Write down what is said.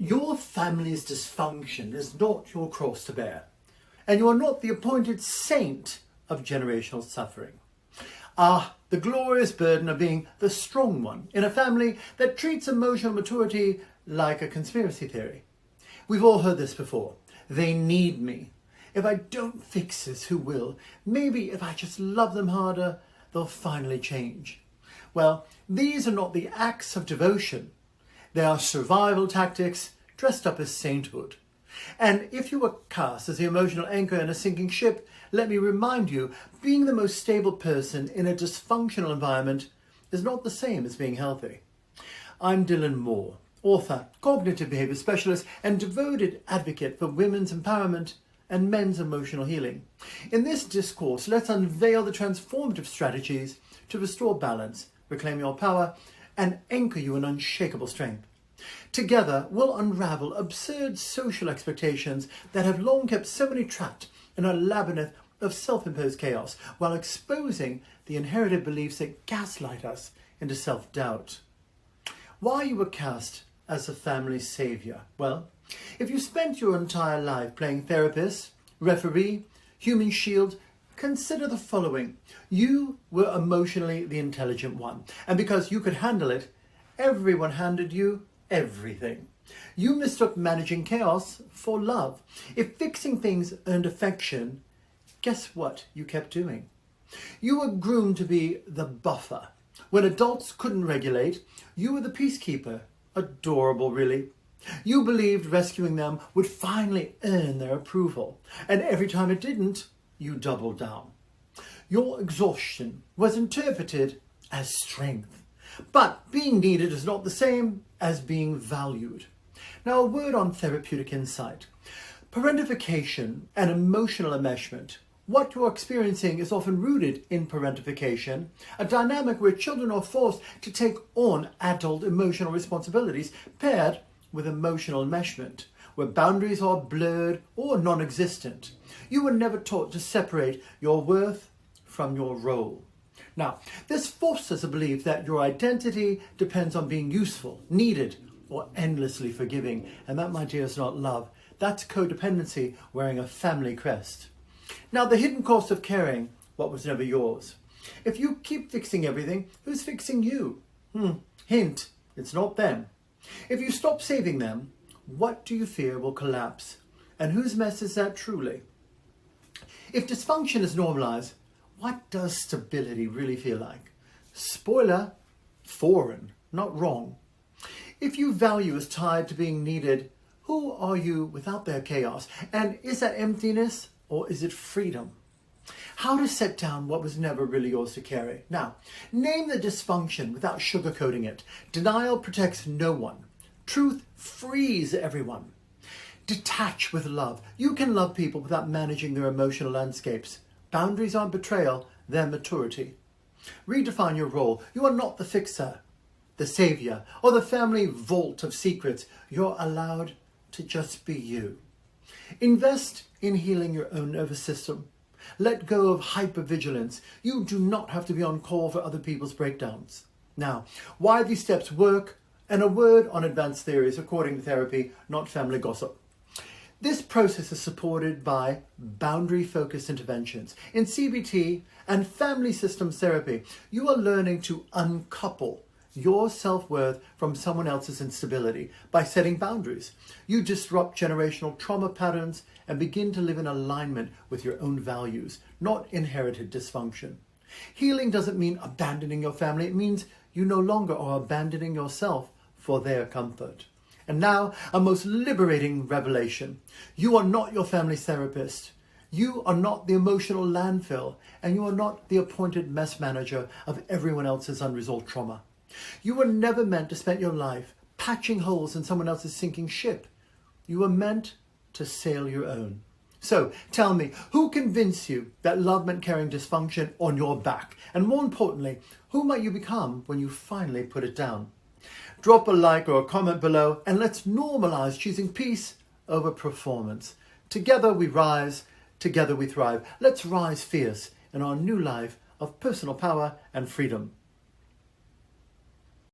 Your family's dysfunction is not your cross to bear, and you are not the appointed saint of generational suffering. The glorious burden of being the strong one in a family that treats emotional maturity like a conspiracy theory. We've all heard this before. They need me. If I don't fix this, who will? Maybe if I just love them harder, they'll finally change. Well, these are not the acts of devotion. They are survival tactics dressed up as sainthood. And if you were cast as the emotional anchor in a sinking ship, let me remind you, being the most stable person in a dysfunctional environment is not the same as being healthy. I'm Dylan Moore, author, cognitive behavior specialist, and devoted advocate for women's empowerment and men's emotional healing. In this discourse, let's unveil the transformative strategies to restore balance, reclaim your power, and anchor you in unshakable strength. Together, we'll unravel absurd social expectations that have long kept so many trapped in a labyrinth of self-imposed chaos, while exposing the inherited beliefs that gaslight us into self-doubt. Why you were cast as a family savior? Well, if you spent your entire life playing therapist, referee, human shield, consider the following. You were emotionally the intelligent one, and because you could handle it, everyone handed you everything. You mistook managing chaos for love. If fixing things earned affection, guess what you kept doing? You were groomed to be the buffer. When adults couldn't regulate, you were the peacekeeper. Adorable, really. You believed rescuing them would finally earn their approval, and every time it didn't, you doubled down. Your exhaustion was interpreted as strength. But being needed is not the same as being valued. Now, a word on therapeutic insight. Parentification and emotional enmeshment. What you're experiencing is often rooted in parentification, a dynamic where children are forced to take on adult emotional responsibilities paired with emotional enmeshment, where boundaries are blurred or non-existent. You were never taught to separate your worth from your role. Now, this forces a belief that your identity depends on being useful, needed, or endlessly forgiving. And that, my dear, is not love. That's codependency wearing a family crest. Now, the hidden cost of carrying what was never yours. If you keep fixing everything, who's fixing you? Hint, it's not them. If you stop saving them, what do you fear will collapse? And whose mess is that truly? If dysfunction is normalized, what does stability really feel like? Spoiler, foreign, not wrong. If you value is tied to being needed, who are you without their chaos? And is that emptiness or is it freedom? How to set down what was never really yours to carry. Now, name the dysfunction without sugarcoating it. Denial protects no one. Truth frees everyone. Detach with love. You can love people without managing their emotional landscapes. Boundaries aren't betrayal, they're maturity. Redefine your role. You are not the fixer, the savior, or the family vault of secrets. You're allowed to just be you. Invest in healing your own nervous system. Let go of hypervigilance. You do not have to be on call for other people's breakdowns. Now, why these steps work, and a word on advanced theories according to therapy, not family gossip. This process is supported by boundary-focused interventions. In CBT and family systems therapy, you are learning to uncouple your self-worth from someone else's instability by setting boundaries. You disrupt generational trauma patterns and begin to live in alignment with your own values, not inherited dysfunction. Healing doesn't mean abandoning your family. It means you no longer are abandoning yourself for their comfort. And now, a most liberating revelation. You are not your family's therapist. You are not the emotional landfill, and you are not the appointed mess manager of everyone else's unresolved trauma. You were never meant to spend your life patching holes in someone else's sinking ship. You were meant to sail your own. So, tell me, who convinced you that love meant carrying dysfunction on your back? And more importantly, who might you become when you finally put it down? Drop a like or a comment below, and let's normalize choosing peace over performance. Together we rise, together we thrive. Let's rise fierce in our new life of personal power and freedom.